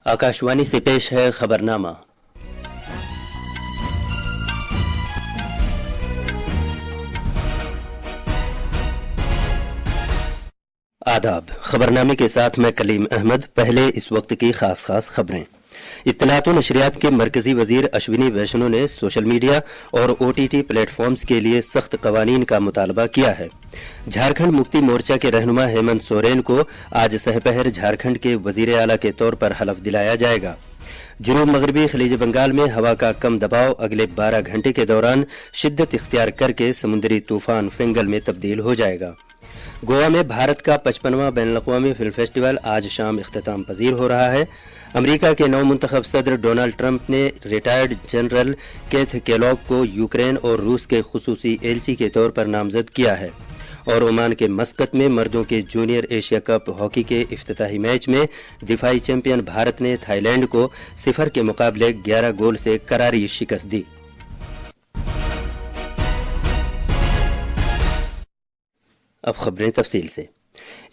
आकाशवाणी से पेश है खबरनामा। आदाब। खबरनामे के साथ मैं कलीम अहमद। पहले इस वक्त की खास खबरें। इत्तलात व नशरियात के मरकजी वजीर अश्विनी वैष्णो ने सोशल मीडिया और ओटीटी प्लेटफॉर्म्स के लिए सख्त कवानीन का मुतालबा किया है। झारखंड मुक्ति मोर्चा के रहनुमा हेमंत सोरेन को आज सहपहर झारखंड के वजीर आला के तौर पर हलफ दिलाया जाएगा। जुनूब मगरबी खलीज बंगाल में हवा का कम दबाव अगले 12 घंटे के दौरान शिद्दत इख्तियार करके समुद्री तूफान फेंगल में तब्दील हो जाएगा। गोवा में भारत का 55वां बैनुल अक़वामी फिल्म फेस्टिवल आज शाम इख्तिताम पजीर हो रहा है। अमेरिका के नव मुंतखब सदर डोनाल्ड ट्रंप ने रिटायर्ड जनरल केथ केलॉग को यूक्रेन और रूस के खुसूसी एलची के तौर पर नामजद किया है। और ओमान के मस्कत में मर्दों के जूनियर एशिया कप हॉकी के इफ्तिताही मैच में दिफाई चैंपियन भारत ने थाईलैंड को 0 के मुकाबले 11 गोल से करारी शिकस्त दी। अब खबरें तफसील से।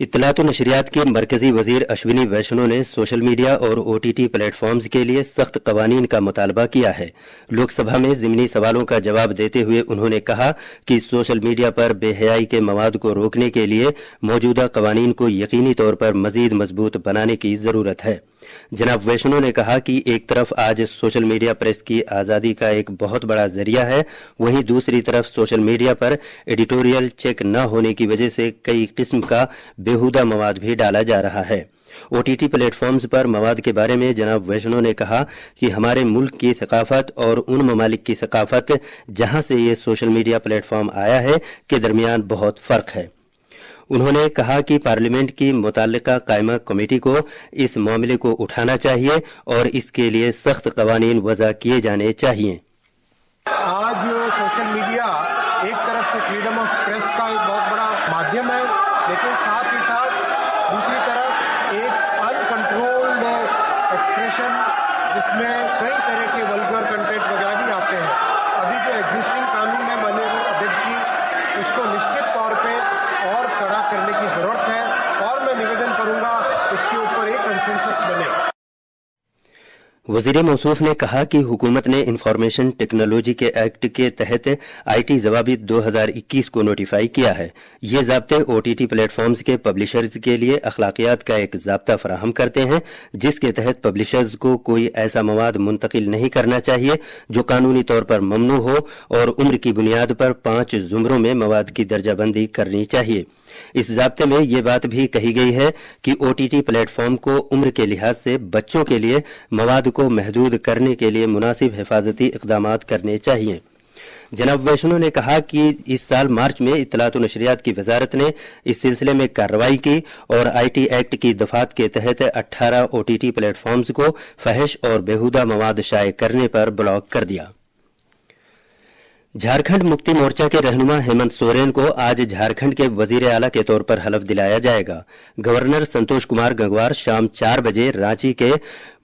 इत्तलात व नशरियात के मरकजी वजीर अश्विनी वैष्णो ने सोशल मीडिया और ओटीटी प्लेटफॉर्म्स के लिए सख्त कवानीन का मुतालबा किया है। लोकसभा में ज़िमनी सवालों का जवाब देते हुए उन्होंने कहा कि सोशल मीडिया पर बेहयाई के मवाद को रोकने के लिए मौजूदा कवानीन को यकीनी तौर पर मजीद मजबूत बनाने की ज़रूरत है। जनाब वैष्णो ने कहा कि एक तरफ आज सोशल मीडिया प्रेस की आज़ादी का एक बहुत बड़ा जरिया है, वहीं दूसरी तरफ सोशल मीडिया पर एडिटोरियल चेक न होने की वजह से कई किस्म का बेहुदा मवाद भी डाला जा रहा है। ओटीटी प्लेटफॉर्म्स पर मवाद के बारे में जनाब वैष्णो ने कहा कि हमारे मुल्क की सकाफत और उन ममालिक की सकाफत जहां से ये सोशल मीडिया प्लेटफॉर्म आया है के दरमियान बहुत फ़र्क है। उन्होंने कहा कि पार्लियामेंट की मुतल्लिका कायमा कमेटी को इस मामले को उठाना चाहिए और इसके लिए सख्त कवानीन वज़ा किए जाने चाहिए। आज सोशल मीडिया एक तरफ से फ्रीडम ऑफ प्रेस का एक बहुत बड़ा माध्यम है, लेकिन साथ ही साथ दूसरी तरफ एक अनकंट्रोल्ड एक्सप्रेशन जिसमें कई तरह के वल्गर कंटेंट वगैरह भी आते हैं। अभी जो एग्जिस्टिंग कानून है माननीय अध्यक्ष जी, उसको निश्चित तौर पे और कड़ा करने की जरूरत है और मैं निवेदन करूंगा इसके ऊपर एक कंसेंसस बने। वज़ीर मौसूफ ने कहा कि हुकूमत ने इंफॉर्मेशन टेक्नोलॉजी के एक्ट के तहत आईटी ज़वाबित 2021 को नोटिफाई किया है। ये ज़ाब्ते ओटीटी प्लेटफॉर्म्स के पब्लिशर्स के लिए अखलाकियात का एक ज़ाब्ता फराहम करते हैं, जिसके तहत पब्लिशर्स को कोई ऐसा मवाद मुंतकिल नहीं करना चाहिए जो कानूनी तौर पर ममनू हो और उम्र की बुनियाद पर 5 ज़ुमरों में मवाद की दर्जाबंदी करनी चाहिए। इस ज़ाब्ते में यह बात भी कही गई है कि ओटीटी प्लेटफॉर्म को उम्र के लिहाज से बच्चों के लिए मवाद को महदूद करने के लिए मुनासिब हिफाजती इक़दामात करने चाहिए। जनाब वैष्णो ने कहा कि इस साल मार्च में इत्तलात व नशरियात की वजारत ने इस सिलसिले में कार्रवाई की और आईटी एक्ट की दफात के तहत 18 ओटीटी प्लेटफॉर्म्स को फहश और बेहुदा मवाद शाये करने पर ब्लॉक कर दिया। झारखंड मुक्ति मोर्चा के रहनुमा हेमंत सोरेन को आज झारखंड के वजीर आला के तौर पर हलफ दिलाया जाएगा। गवर्नर संतोष कुमार गंगवार शाम 4 बजे रांची के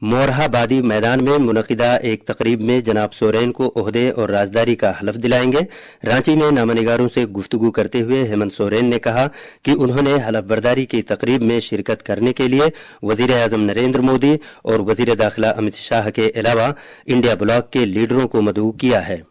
मोरहाबादी मैदान में मुनक़िदा एक तकरीब में जनाब सोरेन को ओहदे और राजदारी का हलफ दिलाएंगे। रांची में नामनिगारों से गुफ्तगू करते हुए हेमंत सोरेन ने कहा कि उन्होंने हलफ बर्दारी की तकरीब में शिरकत करने के लिए वजीर आज़म नरेंद्र मोदी और वजीर दाखिला अमित शाह के अलावा इंडिया ब्लॉक के लीडरों को मदऊ किया है।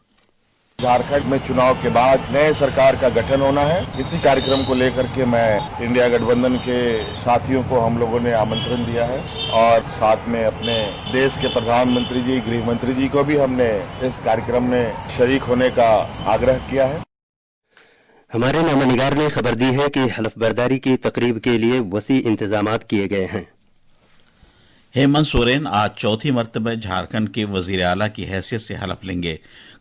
झारखंड में चुनाव के बाद नए सरकार का गठन होना है। इसी कार्यक्रम को लेकर के मैं इंडिया गठबंधन के साथियों को हम लोगों ने आमंत्रण दिया है और साथ में अपने देश के प्रधानमंत्री जी, गृह मंत्री जी को भी हमने इस कार्यक्रम में शरीक होने का आग्रह किया है। हमारे नामनिगार ने खबर दी है कि हलफ बर्दारी की तकरीब के लिए वसी इंतजामात किए गए हैं। हेमंत सोरेन आज चौथी मरतबा झारखंड के वजीर आला की हैसियत से हलफ लेंगे।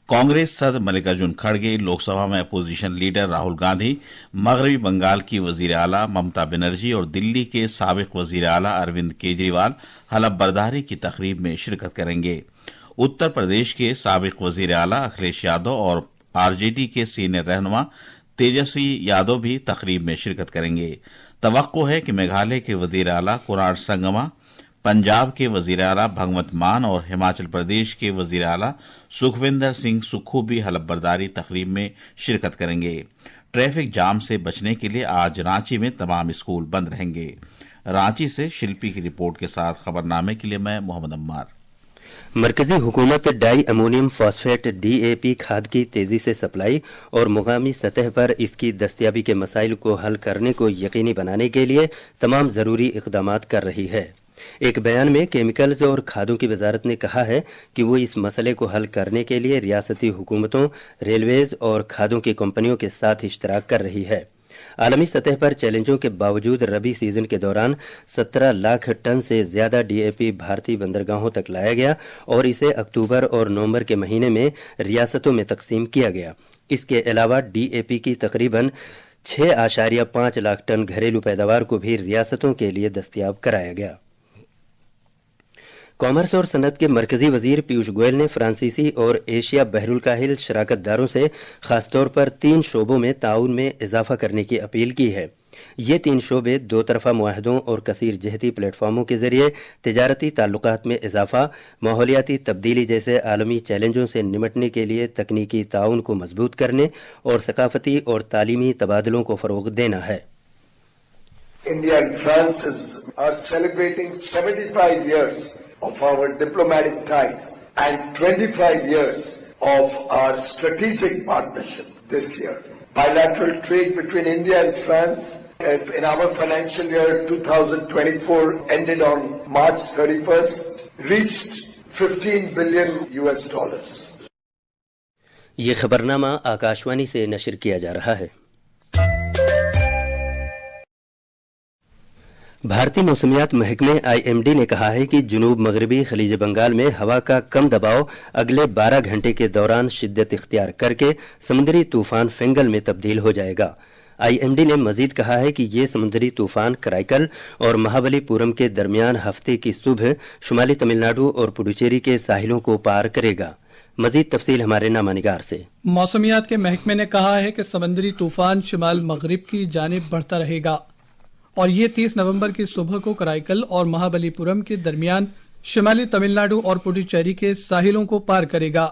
कांग्रेस सदर मल्लिकार्जुन खड़गे, लोकसभा में अपोजिशन लीडर राहुल गांधी, मगरबी बंगाल की वजीर आला ममता बनर्जी और दिल्ली के साबिक वजीर आला अरविंद केजरीवाल हलफ बर्दारी की तकरीब में शिरकत करेंगे। उत्तर प्रदेश के साबिक वजीर आला अखिलेश यादव और आरजेडी के सीनियर रहनुमा तेजस्वी यादव भी तकरीब में शिरकत करेंगे। तवक्को है कि मेघालय के वजीर आला कुरार संगमा, पंजाब के वजीर आला भगवंत मान और हिमाचल प्रदेश के वजीर आला सुखविंदर सिंह सुक्खू भी हलफ बर्दारी तकरीब में शिरकत करेंगे। ट्रैफिक जाम से बचने के लिए आज रांची में तमाम स्कूल बंद रहेंगे। रांची से शिल्पी की रिपोर्ट के साथ खबरनामे के लिए मैं मोहम्मद अम्मार। मरकजी हुकूमत डाई अमोनियम फॉस्फेट DAP खाद की तेजी से सप्लाई और मुकामी सतह पर इसकी दस्तयाबी के मसाइल को हल करने को यकीनी बनाने के लिए तमाम ज़रूरी इक़दामात कर रही है। एक बयान में केमिकल्स और खादों की वजारत ने कहा है कि वो इस मसले को हल करने के लिए रियासती हुकूमतों, रेलवेज और खादों की कंपनियों के साथ इश्तराक कर रही है। आलमी सतह पर चैलेंजों के बावजूद रबी सीजन के दौरान 17 लाख टन से ज्यादा DAP भारतीय बंदरगाहों तक लाया गया और इसे अक्टूबर और नवंबर के महीने में रियासतों में तकसीम किया गया। इसके अलावा DAP की तकरीबन 6.5 लाख टन घरेलू पैदावार को भी रियासतों के लिए दस्तयाब कराया गया। कॉमर्स और सनत के मरकजी वजीर पीयूष गोयल ने फ्रांसीसी और एशिया बहरुल काहिल शराकतदारों से खासतौर पर 3 शोबों में ताउन में इजाफा करने की अपील की है। ये 3 शोबे दो तरफा मुआहदों और कसीर जहती प्लेटफार्मों के जरिए तिजारती ताल्लुकात में इजाफा, माहौलियाती तब्दीली जैसे आलमी चैलेंजों से निमटने के लिए तकनीकी ताउन को मजबूत करने और सकाफती और तालीमी तबादलों को फरोग देना है। India and France are celebrating 75 years of our diplomatic ties and 25 years of our strategic partnership this year. Bilateral trade between India and France in our financial year 2024 ended on March 31st reached $15 billion US. ये खबरनामा आकाशवाणी से नशर किया जा रहा है। भारतीय मौसमियात महकमे IMD ने कहा है कि जुनूब मगरबी खलीज बंगाल में हवा का कम दबाव अगले 12 घंटे के दौरान शिद्दत इख्तियार करके समुद्री तूफान फेंगल में तब्दील हो जाएगा। IMD ने मजीद कहा है कि ये समुद्री तूफान कराइकल और महाबलीपुरम के दरमियान हफ्ते की सुबह शुमाली तमिलनाडु और पुडुचेरी के साहिलों को पार करेगा। मजीद तफसील हमारे नामानिगार से। मौसमियात के महकमे ने कहा है कि समुद्री तूफान शिमाल मगरिब की जानिब बढ़ता रहेगा और ये 30 नवंबर की सुबह को कराइकल और महाबलीपुरम के दरमियान शिमाली तमिलनाडु और पुडुचेरी के साहिलों को पार करेगा।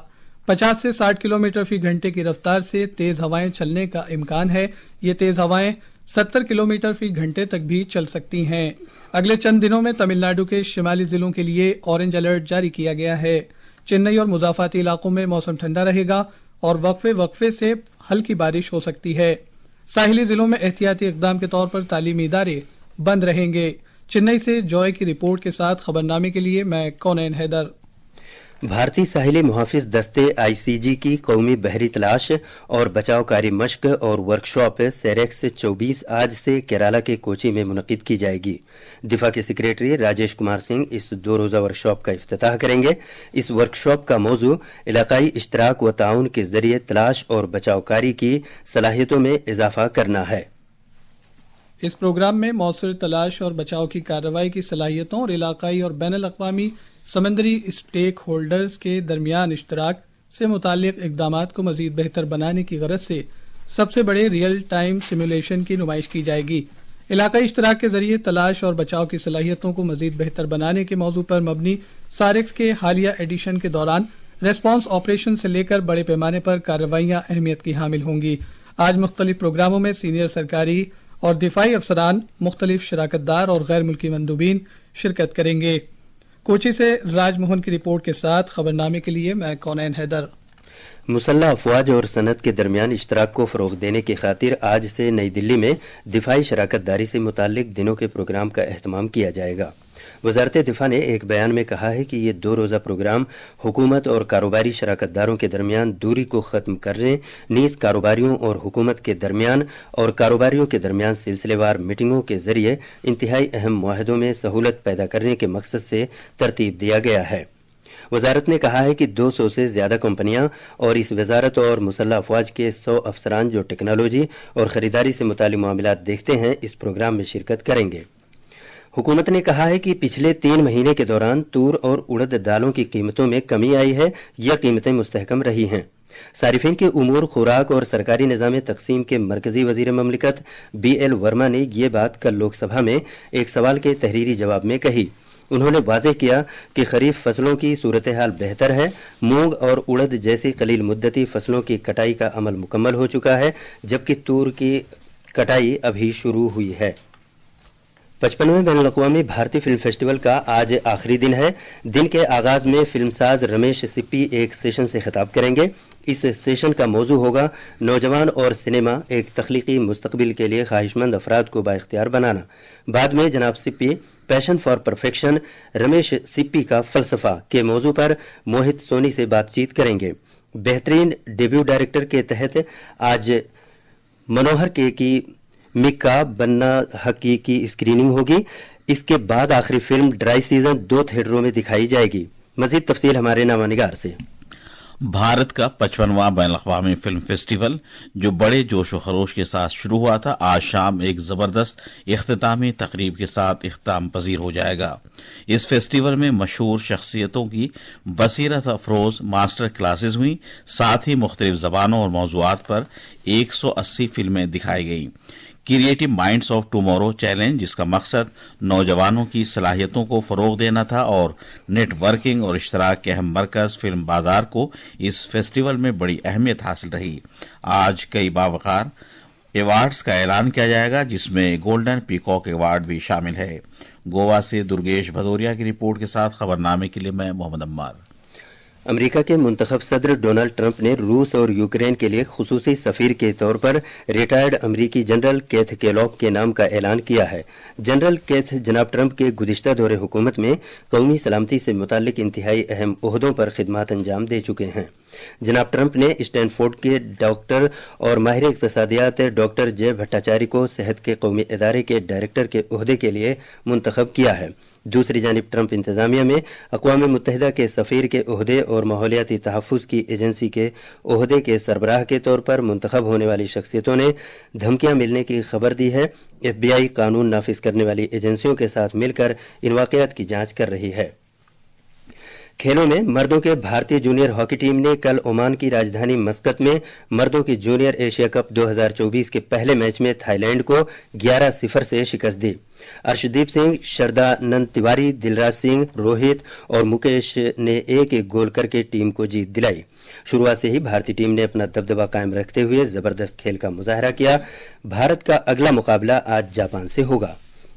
50 से 60 किलोमीटर फी घंटे की रफ्तार से तेज हवाएं चलने का इम्कान है। ये तेज हवाएं 70 किलोमीटर फी घंटे तक भी चल सकती हैं। अगले चंद दिनों में तमिलनाडु के शिमाली जिलों के लिए ऑरेंज अलर्ट जारी किया गया है। चेन्नई और मुजाफाती इलाकों में मौसम ठंडा रहेगा और वक्फे से हल्की बारिश हो सकती है। साहिली जिलों में एहतियाती इकदाम के तौर पर तालीमी इदारे बंद रहेंगे। चेन्नई से जॉय की रिपोर्ट के साथ खबरनामे के लिए मैं कौनैन हैदर। भारतीय साहिली मुहाफिज दस्ते ICG की कौमी बहरी तलाश और बचावकारी मश्क और वर्कशॉप सेरेक्स 24 आज से केराला के कोची में मुनक्किद की जाएगी। दिफा के सेक्रेटरी राजेश कुमार सिंह इस 2 रोज़ा वर्कशॉप का इफ्तिताह करेंगे। इस वर्कशॉप का मौजू इलाकाई इश्तराक व ताउन के जरिए तलाश और बचावकारी की सलाहियतों में इजाफा करना है। इस प्रोग्राम में मौसर तलाश और बचाव की कार्रवाई की सलाहियतों और इलाकाई और बैनुल अक़वामी समंदरी स्टेक होल्डर्स के दरमियान इश्तराक से मुताल्लिक इक़दामात को मजीद बेहतर बनाने की गरज से सबसे बड़े रियल टाइम सिमुलेशन की नुमाइश की जाएगी। इलाकाई इश्तराक के जरिए तलाश और बचाव की सलाहियतों को मजीद बेहतर बनाने के मौजू पर मबनी सारेक्स के हालिया एडिशन के दौरान रेस्पॉन्स ऑपरेशन से लेकर बड़े पैमाने पर कार्रवाइयाँ अहमियत की हामिल होंगी। आज मुख्तलिफ प्रोग्रामों में सीनियर सरकारी और दिफाई अफसरान, मुख्तलिफ शराकतदार और गैर मुल्की मंदूबीन शिरकत करेंगे। कोची से राजमोहन की रिपोर्ट के साथ खबरनामे के लिए मैं कौनैन हैदर। मुसल्लह अफवाज और सनत के दरमियान इश्तराक को फ़रोग़ देने की खातिर आज से नई दिल्ली में दिफाई शराकतदारी से मुताल्लिक दिनों के प्रोग्राम का एहतमाम किया जाएगा। वजारत दिफा ने एक बयान में कहा है कि ये 2 रोज़ा प्रोग्राम हुकूमत और कारोबारी शराकतदारों के दरमियान दूरी को ख़त्म करने, नीज़ कारोबारियों और हुकूमत के दरमियान और कारोबारियों के दरमियान सिलसिलेवार मीटिंगों के जरिए इंतहाई अहम मुआहदों में सहूलत पैदा करने के मकसद से तरतीब दिया गया है। वजारत ने कहा है कि 200 से ज्यादा कंपनियां और इस वजारत और मुसल्लह अफवाज के 100 अफसरान जो टेक्नोलॉजी और खरीदारी से मुताल्लिक मामलात देखते हैं, इस प्रोग्राम में शिरकत करेंगे। हुकूमत ने कहा है कि पिछले 3 महीने के दौरान तूर और उड़द दालों की कीमतों में कमी आई है या कीमतें मुस्तहकम रही हैं। सारिफिन के उमूर, खुराक और सरकारी निज़ाम तकसीम के मरकजी वजीर ममलिकत BL वर्मा ने ये बात कल लोकसभा में एक सवाल के तहरीरी जवाब में कही। उन्होंने वाज़ेह किया कि खरीफ फसलों की सूरत हाल बेहतर है। मूंग और उड़द जैसी कलील मुद्दती फसलों की कटाई का अमल मुकम्मल हो चुका है, जबकि तूर की कटाई अभी शुरू हुई है। 55वें बैनुल अक़वामी भारतीय फिल्म फेस्टिवल का आज आखिरी दिन है। दिन के आगाज में फिल्मसाज रमेश सिप्पी एक सेशन से खिताब करेंगे। इस सेशन का मौजू होगा नौजवान और सिनेमा, एक तख्लीकी मुस्तकबिल के लिए ख्वाहिशमंद अफराद को बाइख्तियार बनाना। बाद में जनाब Sippy passion for perfection, Ramesh Sippy का फलसफा के मौजू पर मोहित सोनी से बातचीत करेंगे। बेहतरीन डेब्यू डायरेक्टर के तहत आज मनोहर के की मिक्का बन्ना हकी की स्क्रीनिंग होगी। इसके बाद आखिरी फिल्म ड्राई सीजन 2 थिएटरों में दिखाई जाएगी। मजीद तफसील हमारे नामानिगार से। भारत का 55वां बैनुल अक़वामी फिल्म फेस्टिवल जो बड़े जोश व खरोश के साथ शुरू हुआ था, आज शाम एक जबरदस्त इख्तितामी तकरीब के साथ इख्तिताम पजीर हो जाएगा। इस फेस्टिवल में मशहूर शख्सियतों की बसीरत अफरोज मास्टर क्लासेस हुई। साथ ही मुख्तलिफ जबानों और मौज़ूआत पर 180 फिल्में दिखाई गई। Creative minds of tomorrow challenge, जिसका मकसद नौजवानों की सलाहियतों को फरोग देना था और नेटवर्किंग और इश्तराक के अहम मरकज फिल्म बाजार को इस फेस्टिवल में बड़ी अहमियत हासिल रही। आज कई बावकार अवार्ड्स का ऐलान किया जाएगा, जिसमें गोल्डन पीकॉक अवार्ड भी शामिल है। गोवा से दुर्गेश भदौरिया की रिपोर्ट के साथ खबरनामे के लिए मैं मोहम्मद अम्मार। अमेरिका के मुंतखब सदर डोनाल्ड ट्रंप ने रूस और यूक्रेन के लिए खुसूसी सफीर के तौर पर रिटायर्ड अमरीकी जनरल केथ केलॉग के नाम का ऐलान किया है। जनरल केथ जनाब ट्रंप के गुज़िश्ता दौरे हुकूमत में कौमी सलामती से मुताल्लिक इंतहाई अहम ओहदों पर खिदमात अंजाम दे चुके हैं। जनाब ट्रंप ने स्टैनफोर्ड के डॉक्टर और माहिर इक़्तिसादियात डॉक्टर जे भट्टाचार्य को सेहत के कौमी इदारे के डायरेक्टर के ओहदे के लिए मुंतखब किया है। दूसरी जानिब ट्रंप इंतजामिया में अक़वाम मुत्तहिदा के सफ़ीर के ओहदे और माहौलियाती तहफ़्फ़ुज़ की एजेंसी के ओहदे के सरबराह के तौर पर मुंतखब होने वाली शख्सियतों ने धमकियां मिलने की खबर दी है। FBI कानून नाफिज करने वाली एजेंसियों के साथ मिलकर इन वाक़यात की जांच कर रही है। खेलों में मर्दों के भारतीय जूनियर हॉकी टीम ने कल ओमान की राजधानी मस्कत में मर्दों की जूनियर एशिया कप 2024 के पहले मैच में थाईलैंड को 11-0 से शिकस्त दी। अर्शदीप सिंह, शरदानंद तिवारी, दिलराज सिंह, रोहित और मुकेश ने एक गोल करके टीम को जीत दिलाई। शुरुआत से ही भारतीय टीम ने अपना दबदबा कायम रखते हुए जबरदस्त खेल का मुजाहरा किया। भारत का अगला मुकाबला आज जापान से होगा।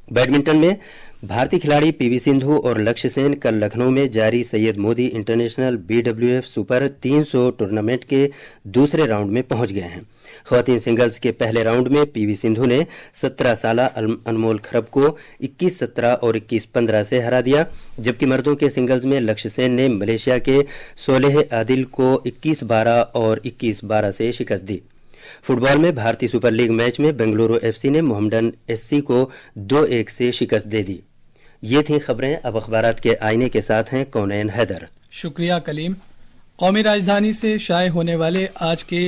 बैडमिंटन में भारतीय खिलाड़ी पीवी सिंधु और लक्ष्य सेन कल लखनऊ में जारी Syed Modi international BWF super 300 tournament के दूसरे राउंड में पहुंच गए हैं। ख्वातीन सिंगल्स के पहले राउंड में पीवी सिंधु ने 17 साला अनमोल खरब को 21-17 और 21-15 से हरा दिया, जबकि मर्दों के सिंगल्स में लक्ष्य सेन ने मलेशिया के सोलेह आदिल को 21-12 और 21-12 से शिकस्त दी। फुटबॉल में भारतीय सुपर लीग मैच में बेंगलुरु FC ने मोहम्मडन SC को 2-1 से शिकस्त दे दी। ये थी खबरें। अब अखबारात के आईने के साथ हैं कौनैन हैदर। शुक्रिया कलीम। कौमी राजधानी से शाये होने वाले आज के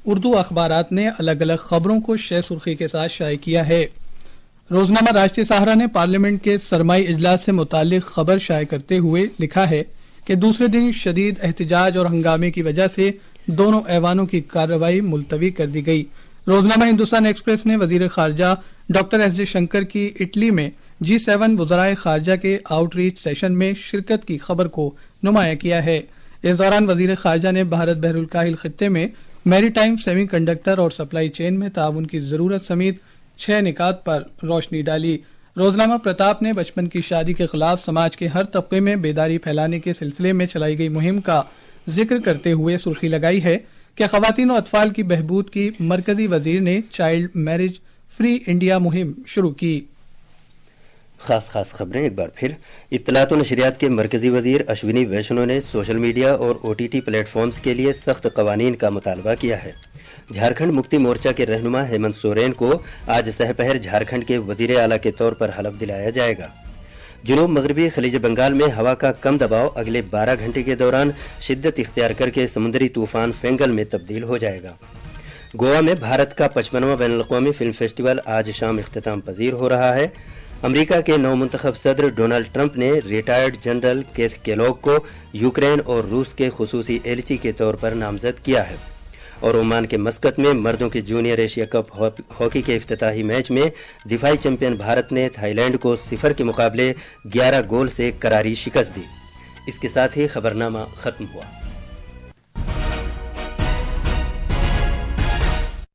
उर्दू अखबारात ने अलग अलग खबरों को शह सुर्खी के साथ शाये किया है। रोजनामा राष्ट्रीय सहारा ने पार्लियामेंट के सरमाई इजलास से मुतालिक खबर शाये करते हुए लिखा है कि दूसरे दिन शदीद एहतजाज और हंगामे की वजह से दोनों ऐवानों की कार्रवाई मुलतवी कर दी गई। रोजनामा हिंदुस्तान एक्सप्रेस ने वजीर खारजा डॉक्टर S. जयशंकर की इटली में G7 वज़राए खारजा के आउटरीच सेशन में शिरकत की खबर को नुमाया किया है। इस दौरान वजीर खारजा ने भारत बहरुल काहिल खित्ते में मैरीटाइम, सेमी कंडक्टर और सप्लाई चेन में ताउन की जरूरत समेत 6 निकात पर रोशनी डाली। रोजनामा प्रताप ने बचपन की शादी के खिलाफ समाज के हर तबके में बेदारी फैलाने के सिलसिले में चलाई गई मुहिम का जिक्र करते हुए सुर्खी लगाई है कि खवातीन और अतफाल की बहबूद की मरकजी वजीर ने चाइल्ड मैरिज फ्री इंडिया मुहिम शुरू की। खास खबरें एक बार फिर। इत्तलात और नशरियात के मरकजी वजीर अश्विनी वैष्णव ने सोशल मीडिया और OTT प्लेटफॉर्म्स के लिए सख्त कवानीन का मुतालबा किया है। झारखंड मुक्ति मोर्चा के रहनुमा हेमंत सोरेन को आज सहपहर झारखंड के वजीर आला के तौर पर हलफ दिलाया जाएगा। जुनूब मगरबी खलीज बंगाल में हवा का कम दबाव अगले 12 घंटे के दौरान शिद्दत इख्तियार करके समुद्री तूफान फेंगल में तब्दील हो जाएगा। गोवा में भारत का 55वां बैनुल अक़वामी फिल्म फेस्टिवल आज शाम इख्तिताम पजीर हो रहा है। अमेरिका के नवमुंतखब सदर डोनाल्ड ट्रंप ने रिटायर्ड जनरल केथ केलॉग को यूक्रेन और रूस के खुसूसी एलची के तौर पर नामजद किया है। और ओमान के मस्कत में मर्दों के जूनियर एशिया कप हॉकी के इफ्तिताही मैच में दिफाई चैंपियन भारत ने थाईलैंड को 0 के मुकाबले 11 गोल से करारी शिकस्त दी। इसके साथ ही खबरनामा खत्म हुआ।